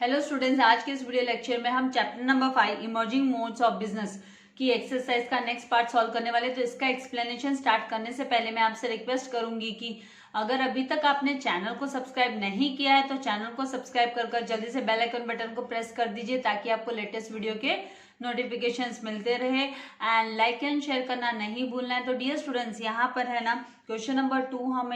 Hello students, आज के इस वीडियो लेक्चर में हम chapter number 5 emerging modes of business की एक्सरसाइज का नेक्स्ट पार्ट सॉल्व करने वाले। तो इसका एक्सप्लेनेशन स्टार्ट करने से पहले मैं आपसे रिक्वेस्ट करूंगी कि अगर अभी तक आपने चैनल को सब्सक्राइब नहीं किया है तो चैनल को सब्सक्राइब कर जल्दी से बेल आइकन बटन को प्रेस कर दीजिए ताकि आपको लेटेस्ट वीडियो के नोटिफिकेशंस मिलते रहे। एंड लाइक एंड शेयर करना नहीं भूलना है। तो डियर स्टूडेंट्स, यहाँ पर है ना क्वेश्चन नंबर 2 हम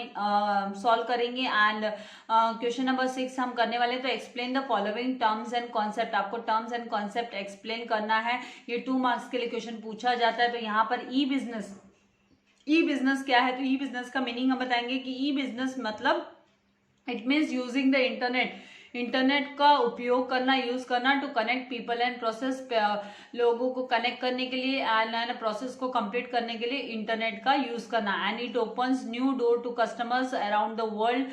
सॉल्व करेंगे एंड क्वेश्चन नंबर 6 हम करने वाले। तो explain the following terms and concept. आपको टर्म्स एंड कॉन्सेप्ट एक्सप्लेन करना है। ये 2 मार्क्स के लिए क्वेश्चन पूछा जाता है। तो यहाँ पर ई बिजनेस क्या है? तो ई बिजनेस का मीनिंग हम बताएंगे कि ई बिजनेस मतलब it means using the internet का उपयोग करना, यूज करना to connect people and process, लोगों को कनेक्ट करने के लिए एंड प्रोसेस को कंप्लीट करने के लिए इंटरनेट का यूज करना। And it opens new door to customers around the world.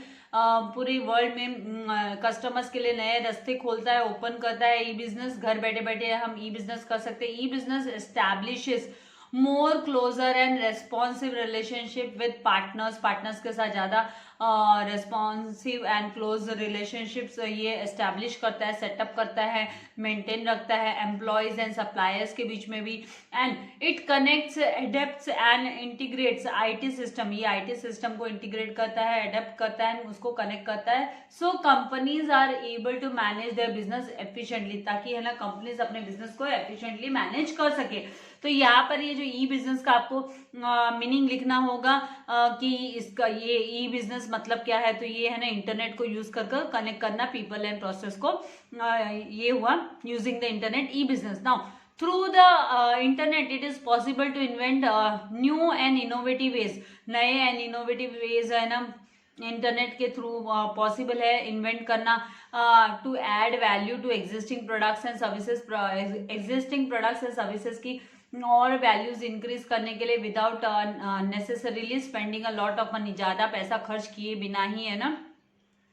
पूरे वर्ल्ड में कस्टमर्स के लिए नए रास्ते खोलता है, ओपन करता है। ई बिजनेस घर बैठे बैठे हम ई बिजनेस कर सकते हैं। E business establishes more closer and responsive relationship with partners के साथ ज्यादा रेस्पॉन्सिव एंड क्लोज रिलेशनशिप्स ये एस्टैब्लिश करता है, सेटअप करता है, मेंटेन रखता है एम्प्लॉयज एंड सप्लायर्स के बीच में भी। And it connects, adapts and integrates IT system. ये आईटी सिस्टम को इंटीग्रेट करता है, एडेप्ट करता है, उसको कनेक्ट करता है। So companies are able to manage their business efficiently, ताकि है ना कंपनीज अपने बिजनेस को एफिशिएंटली मैनेज कर सके। तो यहाँ पर ये जो ई बिजनेस का आपको मीनिंग लिखना होगा कि इसका ये ई बिजनेस मतलब क्या है। तो ये है ना इंटरनेट को यूज कर कनेक्ट करना पीपल एंड प्रोसेस को, ये हुआ using the internet e business. Now through the internet it is possible to invent new and innovative ways. नए एंड इनोवेटिव वेज है ना इंटरनेट के थ्रू पॉसिबल है इन्वेंट करना to add value to existing products and services की और values increase करने के लिए without necessarily spending a lot of money. ज्यादा पैसा खर्च किए बिना ही है ना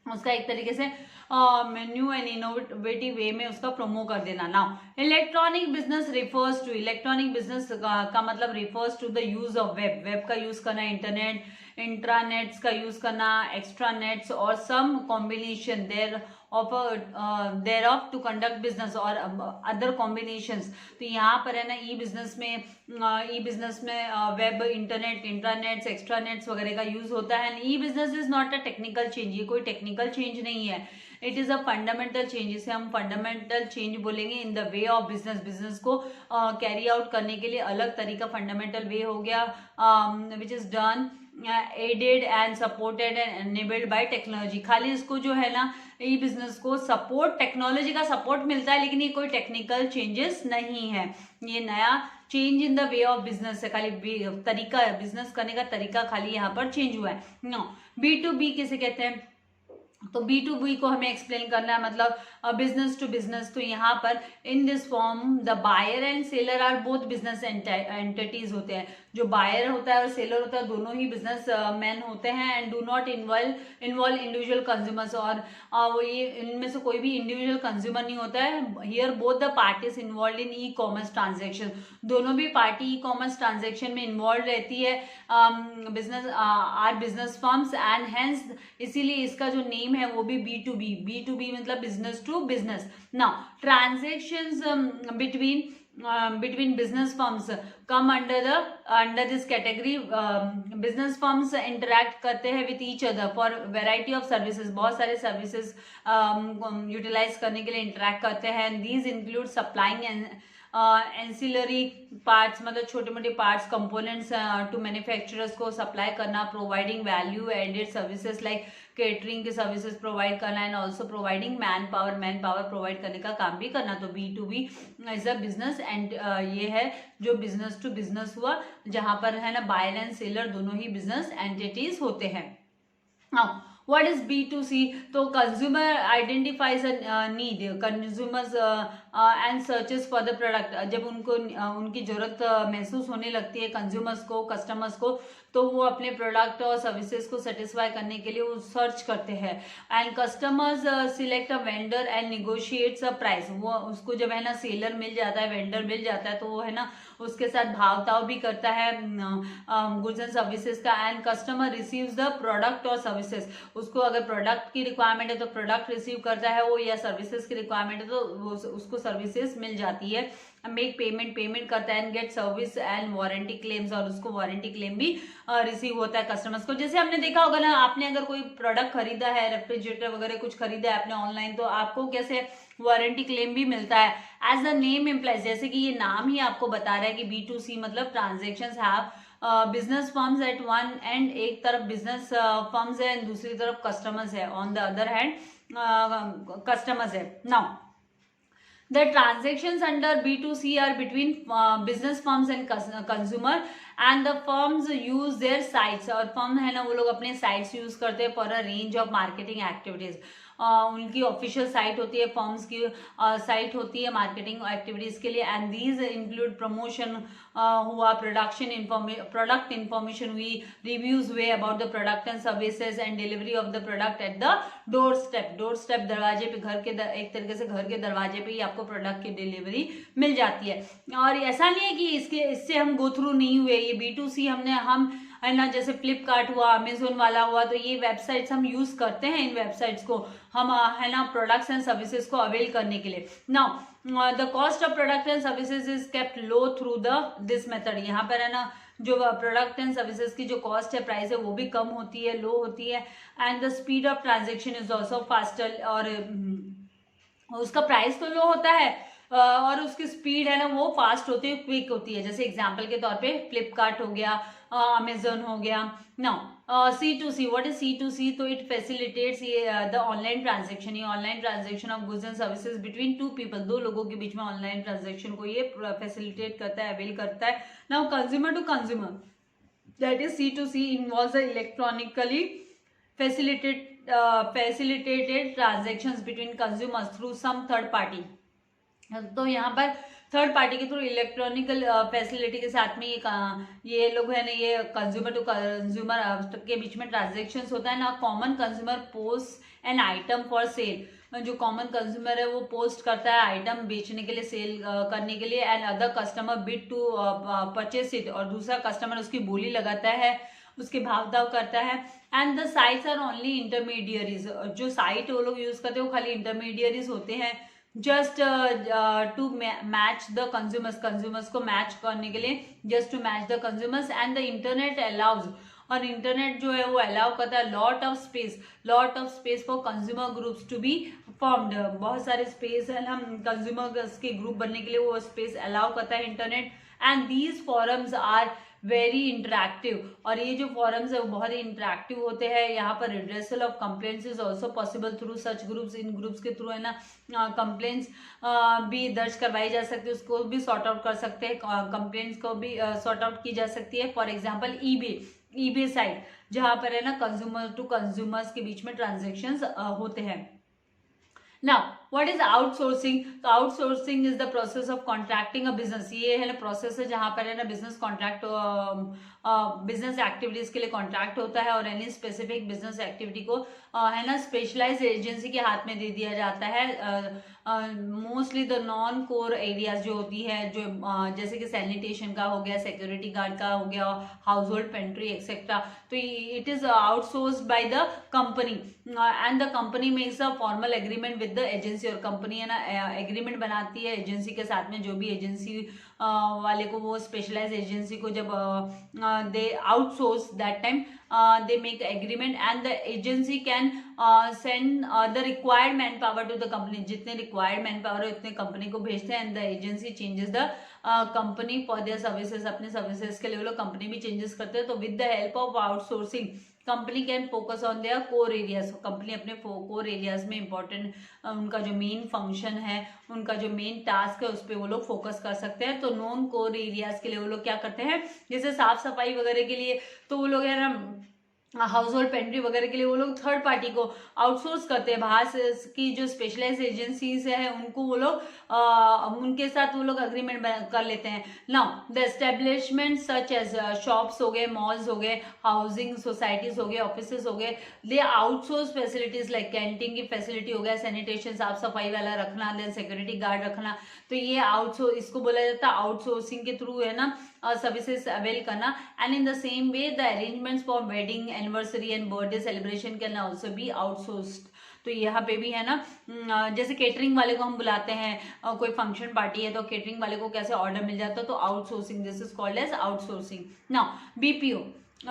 उसका एक तरीके से न्यू एंड इनोवेटिव वे में उसका प्रोमो कर देना। Now electronic business refers to, electronic business का मतलब refers to the use of web का यूज करना, इंटरनेट इंट्रानेट्स का यूज करना, extra nets or some combination thereof to conduct business और अदर कॉम्बिनेशंस। तो यहाँ पर है ना ई बिजनेस में वेब, इंटरनेट, इंट्रानेट्स, एक्स्ट्रानेट्स वगैरह का यूज होता है। E business is not a technical change, ये कोई टेक्निकल चेंज नहीं है। It is a fundamental change, इसे हम फंडामेंटल चेंज बोलेंगे in the way of business को कैरी आउट करने के लिए अलग तरीका फंडामेंटल वे हो गया which is done added and supported and enabled by technology. खाली इसको जो है ना ई बिजनेस को सपोर्ट, टेक्नोलॉजी का सपोर्ट मिलता है, लेकिन ये कोई टेक्निकल चेंजेस नहीं है। ये नया change in the way of business है, खाली तरीका, बिजनेस करने का तरीका खाली यहाँ पर चेंज हुआ है। नो B2B किसे कहते हैं? तो B2B को हमें एक्सप्लेन करना है, मतलब बिजनेस टू बिजनेस। तो यहाँ पर in this form the buyer and seller are both business entities होते हैं। जो बायर होता है और सेलर होता है दोनों ही बिजनेस मैन होते हैं। And do not involve individual consumers, और वो ये इनमें से कोई भी इंडिविजुअल कंज्यूमर नहीं होता है। Here both the parties involve in e commerce transaction, दोनों भी पार्टी ई कॉमर्स ट्रांजेक्शन में इन्वॉल्व रहती है। बिजनेस फर्म्स एंड हेंस इसीलिए इसका जो नेम है वो भी B2B मतलब business to business. Now transactions between business firms come under this category. business firms interact करते हैं with each other for variety of services, बहुत सारे services utilize करने के लिए interact करते हैं। these include supplying and ancillary parts मतलब छोटे मोटे पार्ट्स, कंपोनेंट्स टू मैन्युफैक्चरर्स को सप्लाई करना, providing value added services like catering के सर्विसेज प्रोवाइड करना and also providing manpower provide करने का काम भी करना। तो B2B is a business and ये है जो बिजनेस टू बिजनेस हुआ, जहां पर है ना बायर एंड सेलर दोनों ही बिजनेस एंटिटीज होते हैं। What is B2C? तो consumer identifies a need, consumers and searches for the product, जब उनको उनकी जरूरत महसूस होने लगती है कंज्यूमर्स को, कस्टमर्स को, तो वो अपने प्रोडक्ट और सर्विसेज को सेटिस्फाई करने के लिए वो सर्च करते हैं। And customers select a vendor and negotiates a price, वो उसको जब है ना सेलर मिल जाता है, वेंडर मिल जाता है, तो वो है ना उसके साथ भाव ताव भी करता है गुड्स एंड सर्विसेज का। And customer receives the product और सर्विसेज, उसको अगर प्रोडक्ट की रिक्वायरमेंट है तो प्रोडक्ट रिसीव करता है वो, या सर्विसेज की रिक्वायरमेंट है तो उसको सर्विसेज मिल जाती है। मेक पेमेंट करता है and get service and warranty claims, और उसको वारंटी क्लेम भी रिसीव होता है कस्टमर्स को। जैसे हमने देखा होगा ना, आपने अगर कोई प्रोडक्ट खरीदा है, रेफ्रिजरेटर वगैरह कुछ खरीदा है आपने ऑनलाइन, तो आपको कैसे वारंटी क्लेम भी मिलता है। एज द नेम इम्प्लाइज, जैसे कि ये नाम ही आपको बता रहा है कि B2C मतलब transactions have business firms at one end, एक तरफ बिजनेस फर्म्स है एंड दूसरी तरफ कस्टमर्स है, on the other hand customers है। Now the transactions under B2C are between business firms and consumer, and the firms use their sites, और firm है ना वो लोग अपने साइट्स यूज करते हैं for a range of marketing activities. उनकी ऑफिशियल साइट होती है, फर्म्स की साइट होती है मार्केटिंग एक्टिविटीज के लिए। एंड दीज इंक्लूड प्रमोशन हुआ, प्रोडक्ट इंफॉर्मेशन हुई, रिव्यूज हुए about the product and services, and delivery of the product at the door step दरवाजे पे, घर के एक तरीके से घर के दरवाजे पे ही आपको प्रोडक्ट की डिलीवरी मिल जाती है। और ऐसा नहीं है कि इससे हम गो थ्रू नहीं हुए, ये B2C हम है ना, जैसे फ्लिपकार्ट हुआ, अमेजोन वाला हुआ, तो ये वेबसाइट्स हम यूज करते हैं, इन वेबसाइट्स को हम है ना प्रोडक्ट्स एंड सर्विसेज को अवेल करने के लिए। Now the cost of product and services is kept low through this method, यहाँ पर है ना जो प्रोडक्ट एंड सर्विसेज की जो कॉस्ट है, प्राइस है, वो भी कम होती है, लो होती है। And the speed of transaction is also faster, और उसका प्राइस तो लो होता है और उसकी स्पीड है ना वो फास्ट होती है, क्विक होती है। जैसे एग्जांपल के तौर पे फ्लिपकार्ट हो गया, अमेजोन हो गया। Now C2C, what is C2C? तो it facilitates the online transaction, ये online transaction of goods and services between two people, दो लोगों के बीच में ऑनलाइन ट्रांजेक्शन को ये फैसिलिटेट करता है, अवेल करता है। Now consumer to consumer, that is C2C, involves electronically facilitated transactions between consumers through some third party। तो यहाँ पर थर्ड पार्टी के थ्रू इलेक्ट्रॉनिकल फैसिलिटी के साथ में ये लोग है ना, ये कंज्यूमर टू कंज्यूमर के बीच में ट्रांजेक्शन्स होता है ना। Common consumer post an item for sale, जो कॉमन कंज्यूमर है वो पोस्ट करता है आइटम बेचने के लिए, सेल करने के लिए। And other customer bid to purchase it, और दूसरा कस्टमर उसकी बोली लगाता है, उसके भाव दाव करता है। And the sites are only intermediaries, जो साइट वो लोग यूज करते हैं वो खाली इंटरमीडियरीज होते हैं, just to match the consumers को मैच करने के लिए, just to match the consumers. And the internet allows, और इंटरनेट जो है वो अलाउ करता है lot of space for consumer groups to be formed, बहुत सारे स्पेस है हम कंज्यूमर्स के ग्रुप बनने के लिए वो स्पेस अलाउ करता है internet. And these forums are very interactive, और ये जो फॉरम्स है वो बहुत ही इंटरेक्टिव होते हैं। यहाँ पर redressal of complaints is also possible through such groups, in groups के थ्रू है ना कंप्लेंट्स भी दर्ज करवाई जा सकती है, उसको भी सॉर्ट आउट कर सकते हैं, कंप्लेंट्स को भी सॉर्ट आउट की जा सकती है। फॉर एग्जाम्पल ईबे साइट, जहाँ पर है ना कंज्यूमर टू कंज्यूमर्स के बीच में ट्रांजेक्शन्स होते हैं। Now what is outsourcing? तो outsourcing is the process of contracting a business, ये है ना प्रोसेस है जहां पर है ना बिजनेस कॉन्ट्रैक्ट, बिजनेस एक्टिविटीज के लिए कॉन्ट्रैक्ट होता है, और एनी स्पेसिफिक बिजनेस एक्टिविटी को है ना स्पेशलाइज्ड एजेंसी के हाथ में दे दिया जाता है। Mostly the non core areas जो होती है, जो जैसे कि सैनिटेशन का हो गया, सिक्योरिटी गार्ड का हो गया, हाउस होल्ड पेंट्री एक्सेट्रा, तो it is outsourced by the company. And the company makes a formal agreement with the agency, और कंपनी है ना एग्रीमेंट बनाती है एजेंसी के साथ में, जो भी एजेंसी वाले को, वो स्पेशलाइज एजेंसी को जब they outsource that time they make agreement, and the agency can send the required manpower to the company, जितने required manpower है उतने कंपनी को भेजते हैं। and the agency changes the company for their services, अपने services के लिए वो लोग कंपनी भी चेंजेस करते हैं। तो with the help of outsourcing company can focus on their core areas, company अपने कोर एरियाज में इंपॉर्टेंट उनका जो मेन फंक्शन है, उनका जो मेन टास्क है उस पर वो लोग फोकस कर सकते हैं। तो नॉन कोर एरियाज के लिए वो लोग क्या करते हैं, जैसे साफ सफाई वगैरह के लिए तो वो लोग है ना हाउस होल्ड पेंट्री वगैरह के लिए वो लोग थर्ड पार्टी को आउटसोर्स करते हैं, बाहर से की जो स्पेशलाइज एजेंसीज है उनको वो लोग उनके साथ वो लोग अग्रीमेंट कर लेते हैं। Now the establishment such as shops हो गए, मॉल्स हो गए, हाउसिंग सोसाइटीज हो गए, ऑफिसेस हो गए, दे आउटसोर्स फैसिलिटीज लाइक कैंटीन की फैसिलिटी हो गया, सैनिटेशन साफ सफाई वाला रखना, देन सिक्योरिटी गार्ड रखना, तो ये आउटसोर्स इसको बोला जाता है आउटसोर्सिंग के थ्रू है ना सर्विसेज अवेल करना। And in the same way the arrangements for wedding, anniversary and birthday celebration can also be outsourced. तो यहाँ पे भी है ना जैसे केटरिंग वाले को हम बुलाते हैं कोई फंक्शन पार्टी है तो केटरिंग वाले को कैसे ऑर्डर मिल जाता है, तो outsourcing, this is called as outsourcing. Now BPO,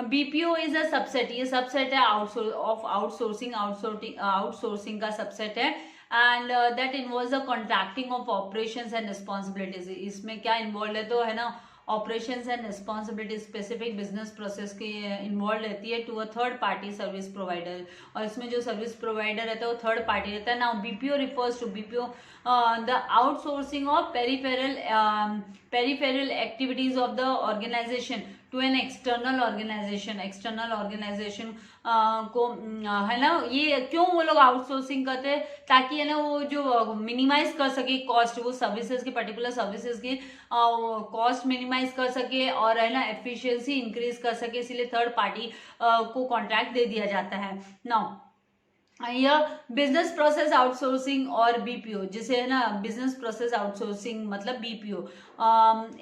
BPO is a subset, ये सबसेट है आउटसोर्सिंग, आउटसोर्सिंग का सबसेट है। And that involves the contracting of operations and responsibilities. इसमें क्या इन्वॉल्व है, तो है ना operations and responsibility specific business process की इन्वॉल्व रहती है to a third party service provider, और इसमें जो सर्विस प्रोवाइडर रहता है वो थर्ड पार्टी रहता है। Now BPO refers to BPO the outsourcing of peripheral activities of the organization to an external organization. External organization को है ना, ये क्यों वो लोग आउटसोर्सिंग करते हैं, ताकि है ना वो जो मिनिमाइज कर सके कॉस्ट, वो सर्विसेज की पर्टिकुलर सर्विसेज की कॉस्ट मिनिमाइज कर सके और है ना एफिशिएंसी इंक्रीज कर सके, इसलिए थर्ड पार्टी को कॉन्ट्रैक्ट दे दिया जाता है। नाउ यह बिजनेस प्रोसेस आउटसोर्सिंग और बीपीओ, जिसे है ना बिजनेस प्रोसेस आउटसोर्सिंग मतलब BPO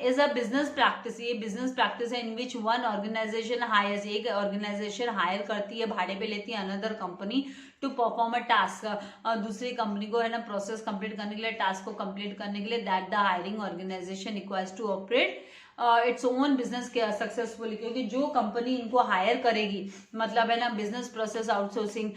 is a business practice. ये बिजनेस प्रैक्टिस है in which one organization hires, एक ऑर्गेनाइजेशन हायर करती है, भाड़े पे लेती है another company to perform a task, दूसरी कंपनी को है ना प्रोसेस कंप्लीट करने के लिए, टास्क को कंप्लीट करने के लिए, that the hiring organization requires to operate its own business successfully. क्योंकि जो कंपनी इनको हायर करेगी, मतलब है ना बिजनेस प्रोसेस आउटसोर्सिंग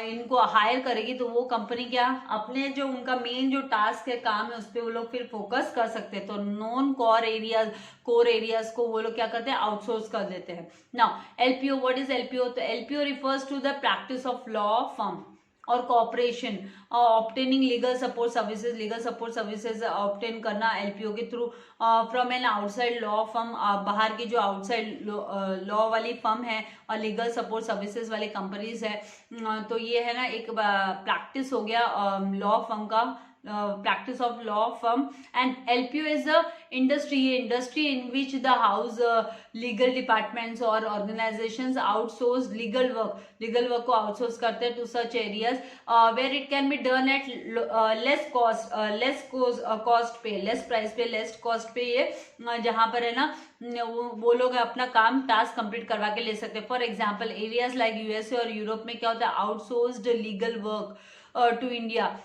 इनको हायर करेगी, तो वो कंपनी क्या अपने जो उनका मेन जो टास्क है, काम है, उस पर वो लोग फिर फोकस कर सकते हैं। तो नॉन कोर एरियाज को वो लोग क्या करते हैं, आउटसोर्स कर देते हैं। Now LPO, what is LPO, तो LPO refers to the practice of law firm or corporation obtaining legal support services, legal support services obtain करना एलपीओ के through from an outside law firm, बाहर की जो outside law वाली firm है और legal support services वाली companies है, तो ये है ना एक प्रैक्टिस हो गया लॉ फर्म का, practice of law firm। and LPO is the industry in which the house legal departments or organizations outsource legal work को outsource करते हैं to such areas where it can be done at less cost पे, less price पे, less cost पे, ये जहाँ पर है ना वो लोग अपना काम टास्क कंप्लीट करवा के ले सकते हैं। For example areas like USA और यूरोप में क्या होता है, outsourced legal work to India,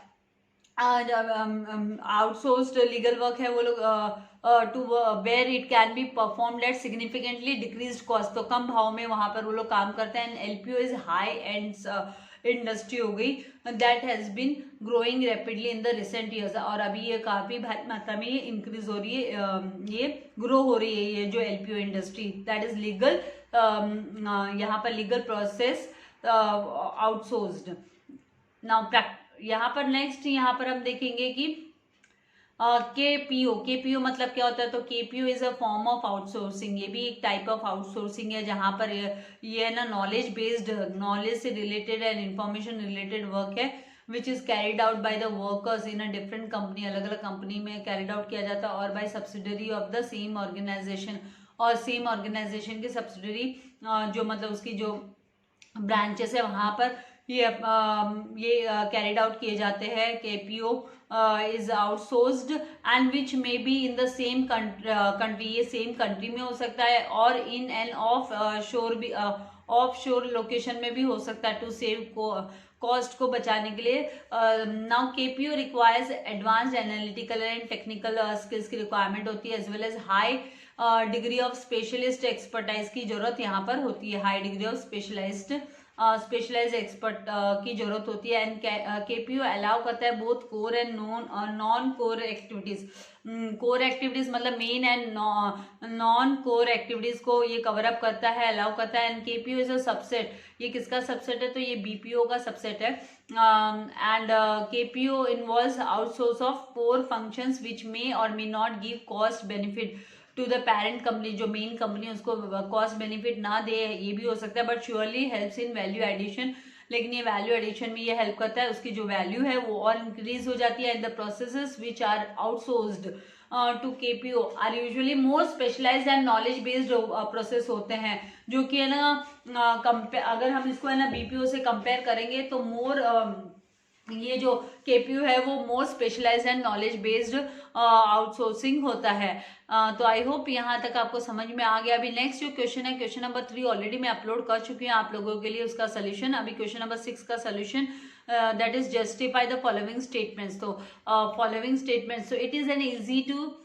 outsourced legal work है वो लोग to where it can be performed at significantly decreased cost, तो कम भाव में वहां पर वो लोग काम करते हैं। LPO is high end industry हो गई that has been growing rapidly in the recent years, और अभी ये काफी भारी मात्रा में ये इंक्रीज हो रही है, ये ग्रो हो रही है, ये जो LPO industry that is legal, यहाँ पर लीगल प्रोसेस आउटसोर्स्ड। नाउ यहाँ पर नेक्स्ट यहाँ पर हम देखेंगे कि केपीओ मतलब क्या होता है, तो KPO is a form of outsourcing, ये भी एक टाइप ऑफ आउटसोर्सिंग है जहाँ पर ये है ना नॉलेज बेस्ड, नॉलेज से related and information related work है which is carried out by the workers in a different company, अलग अलग कंपनी में कैरिड आउट किया जाता है, और by subsidiary of the same organization, और सेम ऑर्गेनाइजेशन की सब्सिडरी जो मतलब उसकी जो ब्रांचेस है वहां पर ये कैरिड आउट किए जाते हैं। KPO is outsourced and which may be in the same country, ये सेम कंट्री में हो सकता है और इन एंड ऑफ शोर लोकेशन में भी हो सकता है टू सेव कॉस्ट को बचाने के लिए। Now KPO requires advanced analytical and technical skills की रिक्वायरमेंट होती है, as well as high degree of specialist expertise की जरूरत यहाँ पर होती है, high degree of specialise expert की जरूरत होती है। एंड केपीओ अलाउ करता है both core and non core activities, core activities मतलब main and non core activities को ये कवर अप करता है, अलाउ करता है। And KPO is a subset, ये किसका सबसेट है, तो ये बीपीओ का सबसेट है। And KPO involves outsource of core functions which may or may not give cost benefit to the parent company, जो मेन कंपनी उसको कॉस्ट बेनिफिट ना दे, ये भी हो सकता है, but surely helps in value addition. लेकिन ये वैल्यू एडिशन में ये हेल्प करता है, उसकी जो वैल्यू है वो और इंक्रीज हो जाती है। In the processes which are outsourced to KPO are usually more specialised and knowledge based process होते हैं, जो कि है ना अगर हम इसको है ना बीपीओ से कंपेयर करेंगे तो मोर ये जो केपीयू है वो more specialised and knowledge based outsourcing होता है। तो आई होप यहाँ तक आपको समझ में आ गया। अभी नेक्स्ट जो क्वेश्चन है, क्वेश्चन नंबर 3 ऑलरेडी मैं अपलोड कर चुकी हूँ आप लोगों के लिए उसका सोल्यूशन। अभी क्वेश्चन नंबर 6 का solution, that is justify the following statements. तो फॉलोइंग स्टेटमेंट्स, तो it is an easy to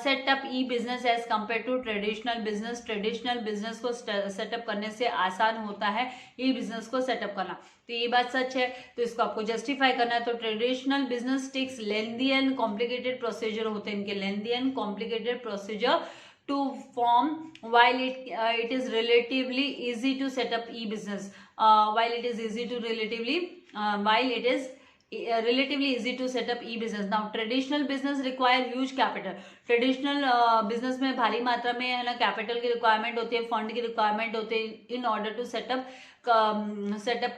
set up e business as compare to traditional business. Traditional business को सेटअप करने से आसान होता है ई बिजनेस को सेटअप करना, तो ये बात सच है। तो इसको आपको जस्टिफाई करना है। तो traditional business takes lengthy and complicated procedure होते हैं इनके, lengthy and complicated procedure to form, while it is relatively easy to set up e-business, while it is relatively easy to set up e-business. Now traditional business require huge capital. Traditional business में भारी मात्रा में है ना capital की requirement होती है, fund की रिक्वायरमेंट होती है in order to set up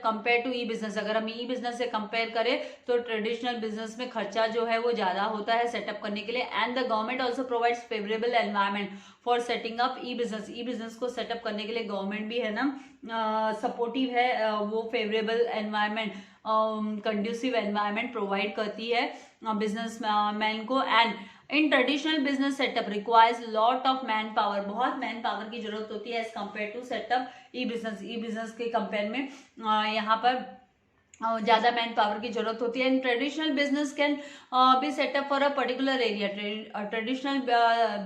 compare to e business. अगर हम ई बिजनेस से कंपेयर करें तो ट्रेडिशनल बिजनेस में खर्चा जो है वो ज्यादा होता है सेटअप करने के लिए। And the government also provides favourable environment for setting up E business. E business को सेटअप करने के लिए गवर्नमेंट भी है ना सपोर्टिव है, वो favourable environment, conducive environment provide करती है बिजनेस मैन को। And in traditional business setup requires lot of manpower, बहुत मैन पावर की जरूरत होती है as compare to set up e business. E business के कंपेयर में यहाँ पर ज्यादा मैन पावर की जरूरत होती है। इन traditional business can be set up for a particular area. Traditional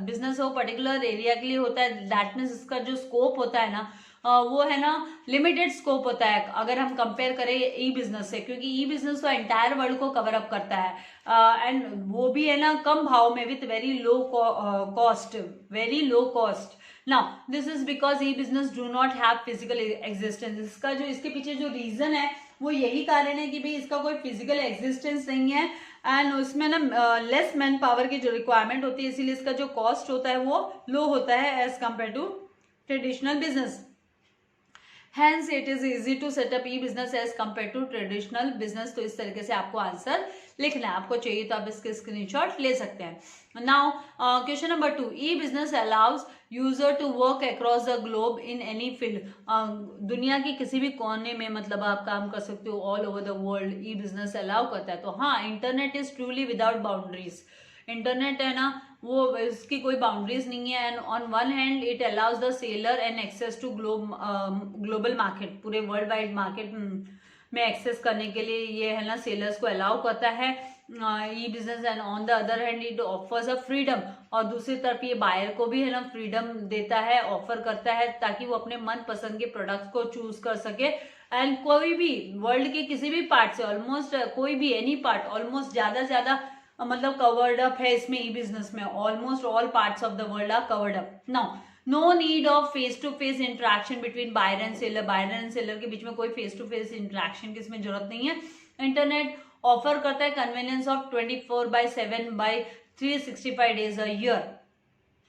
business वो पर्टिकुलर एरिया के लिए होता है, दैट मीन्स इसका जो स्कोप होता है ना वो है ना लिमिटेड स्कोप होता है अगर हम कंपेयर करें ई बिजनेस से, क्योंकि ई बिजनेस तो एंटायर वर्ल्ड को कवर अप करता है एंड वो भी है ना कम भाव में with very low cost. Now this is because E business do not have physical existence. इसका जो इसके पीछे जो रीजन है वो यही कारण है कि भाई इसका कोई फिजिकल एग्जिस्टेंस नहीं है एंड उसमें ना लेस मैन पावर की जो रिक्वायरमेंट होती है, इसीलिए इसका जो कॉस्ट होता है वो लो होता है as compare to traditional business. Hence it is easy to set up e-business as compared to traditional business। तो इस तरीके से आपको आंसर लिखना है, आपको चाहिए तो आप इसके स्क्रीनशॉट ले सकते हैं। Now question number 2, e-business allows user to work across the globe in any field। दुनिया के किसी भी कोने में मतलब आप काम कर सकते हो, all over the world e-business allow करता है। तो हाँ, internet is truly without boundaries. Internet है ना वो इसकी कोई बाउंड्रीज नहीं है। And on one hand it allows the seller and access to global market, पूरे वर्ल्ड वाइड मार्केट में एक्सेस करने के लिए ये है ना सेलर्स को अलाउ करता है e business. And on the other hand it offers a freedom, और दूसरी तरफ ये बायर को भी है ना फ्रीडम देता है, ऑफर करता है ताकि वो अपने मन पसंद के प्रोडक्ट्स को चूज कर सके। एंड कोई भी वर्ल्ड के किसी भी पार्ट से ऑलमोस्ट कोई भी एनी पार्ट ऑलमोस्ट ज्यादा से ज्यादा मतलब कवर्ड अप है इसमें ई बिजनेस में, almost all parts of the world are covered up. Now no need of face to face interaction between buyer and seller. Buyer and seller के बीच में कोई फेस टू फेस इंटरेक्शन की इसमें जरूरत नहीं है। इंटरनेट ऑफर करता है convenience of 24/7/365 days a year.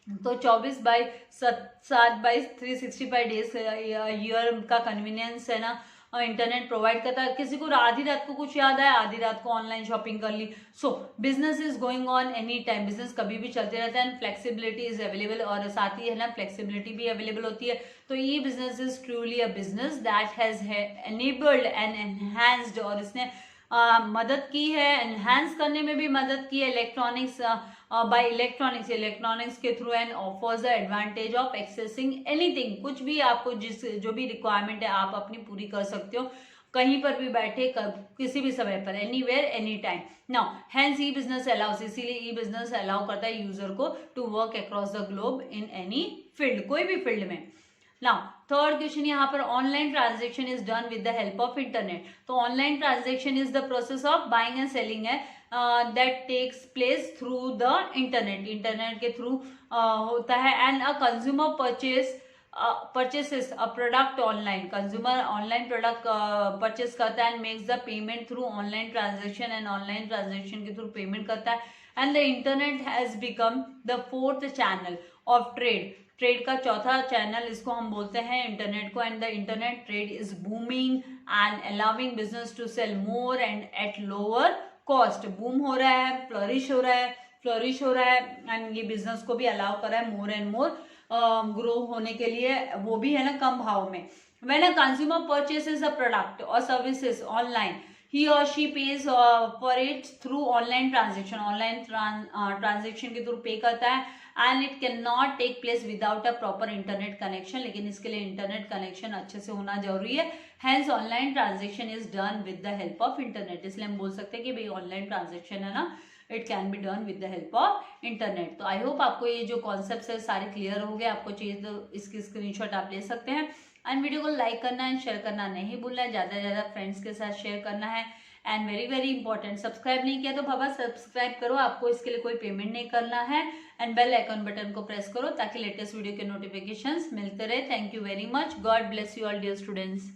तो 24/7/365 डेज ईयर का कन्वीनियंस है ना इंटरनेट प्रोवाइड करता है। किसी को आधी रात को कुछ याद आया, आधी रात को ऑनलाइन शॉपिंग कर ली। So business is going on any time, business कभी भी चलते रहता है। एंड फ्लेक्सिबिलिटी इज अवेलेबल, और साथ ही है ना फ्लेक्सिबिलिटी भी अवेलेबल होती है। तो e business is truly a business that has enabled and enhanced, और इसने मदद की है, एनहांस करने में भी मदद की है इलेक्ट्रॉनिक्स बाय इलेक्ट्रॉनिक्स के through, and offers the advantage of accessing anything. कुछ भी आपको जो भी रिक्वायरमेंट है आप अपनी पूरी कर सकते हो कहीं पर भी बैठे किसी भी समय पर, anywhere any time. Now hence e business allows, इसीलिए ई बिजनेस अलाउ करता है यूजर को to work across the globe in any field, कोई भी फील्ड में। नाउ थर्ड क्वेश्चन यहाँ पर, online transaction is done with the help of internet. तो online transaction is the process of buying and selling है that takes place through the internet, internet के through होता है। And a consumer purchases a product online, consumer online product purchase करता है and makes the payment through online transaction, and online transaction के through payment करता है। And the internet has become the fourth channel of trade. Trade का चौथा चैनल इसको हम बोलते हैं इंटरनेट को, and the internet trade is booming and allowing business to sell more and at lower cost. Boom हो रहा है, फ्लरिश हो रहा है एंड ये बिजनेस को भी अलाउ कर रहा है मोर एंड मोर ग्रो होने के लिए, वो भी है ना कम भाव में। When a consumer purchases a product or services online, he or she pays for it through online transaction. Online transaction के थ्रू पे करता है and it cannot take place without a proper internet connection. लेकिन इसके लिए internet connection अच्छे से होना जरूरी है। Hence online transaction is done with the help of internet. इसलिए हम बोल सकते हैं कि भाई ऑनलाइन ट्रांजेक्शन है ना, it can be done with the help of internet. तो आई होप आपको ये जो कॉन्सेप्ट है सारे क्लियर हो गए। आपको चाहिए तो इसकी स्क्रीनशॉट आप ले सकते हैं एंड वीडियो को लाइक करना है, शेयर करना नहीं भूलना है, ज्यादा से ज्यादा फ्रेंड्स के साथ शेयर करना है and very very important, subscribe नहीं किया तो बाबा सब्सक्राइब करो, आपको इसके लिए कोई पेमेंट नहीं करना है एंड बेल आइकन बटन को प्रेस करो ताकि लेटेस्ट वीडियो के नोटिफिकेशंस मिलते रहे। Thank you very much, god bless you all dear students.